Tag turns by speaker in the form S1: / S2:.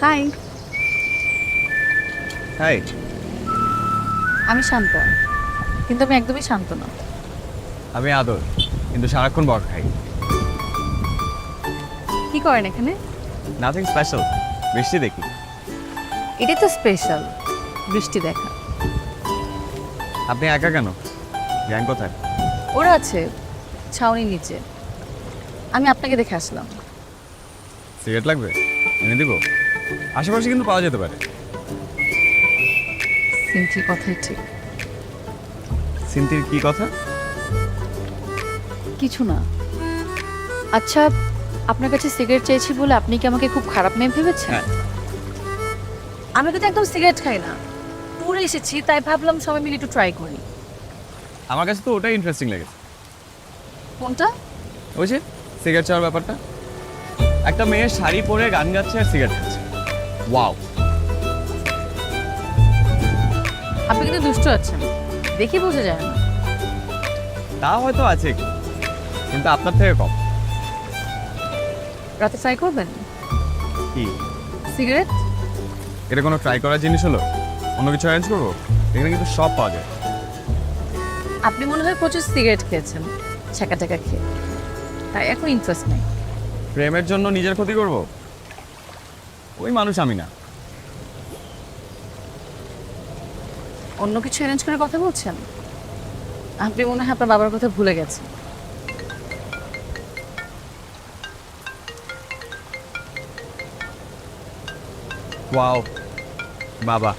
S1: High,
S2: high.
S1: আমি শান্ত, কিন্তু আমি একদমই শান্ত না।
S2: আমি আদর, কিন্তু সারাক্ষণ বর খাই।
S1: কি করেন এখানে?
S2: নাথিং স্পেশাল, বৃষ্টি দেখি।
S1: এটাই তো স্পেশাল, বৃষ্টি দেখা।
S2: আপনি একা কেন? গ্যাং কোথায়?
S1: ওরা আছে ছাউনির নিচে, আমি আপনাকে দেখে আসলাম।
S2: সিগারেট লাগবে? এনে দিব। আশেপাশে কিন্তু পাওয়া যেতে পারে।
S1: সিনথির কথাই ঠিক।
S2: সিন্তির কি কথা?
S1: কিছু না। আচ্ছা, আপনার কাছে সিগারেট চেয়েছি বলে আপনি কি আমাকে খুব খারাপ মেয়ে ভেবেছেন?
S2: হ্যাঁ।
S1: আমি কিন্তু একদম সিগারেট খাই না, ট্যুরে এসেছি তাই ভাবলাম সবাই মিলে একটু ট্রাই করি।
S2: আমার কাছে তো ওটাই ইন্টারেস্টিং লেগেছে।
S1: কোনটা?
S2: ওই যে সিগারেট চাওয়ার ব্যাপারটা। একটা মেয়ে শাড়ি পরে গান গাচ্ছে আর সিগারেট খাচ্ছে। ওয়াও।
S1: আপনি কিন্তু দুষ্ট আছেন, দেখে বোঝা যায় না।
S2: তা হয়তো আছে একটু, কিন্তু আপনার থেকে কম।
S1: রাতে ট্রাই করবেন
S2: কি?
S1: সিগারেট?
S2: এটা কোনো ট্রাই করার জিনিস হলো? অন্য কিছু অ্যারেঞ্জ করবো? এখানে কিন্তু সব পাওয়া যায়।
S1: আপনি মনে হয় প্রচুর সিগারেট খেয়েছেন ছ্যাঁকা ট্যাঁকা খেয়ে, তাই এখন ইন্টারেস্ট নেই।
S2: প্রেমের জন্য নিজের ক্ষতি করব? ওই মানুষ আমি না।
S1: অন্য কিছু অ্যারেঞ্জ করে কথা বলছেন? আপনি মনে হয় আপনার বাবার কথা ভুলে গেছেন।
S2: ওয়াও, বাবা।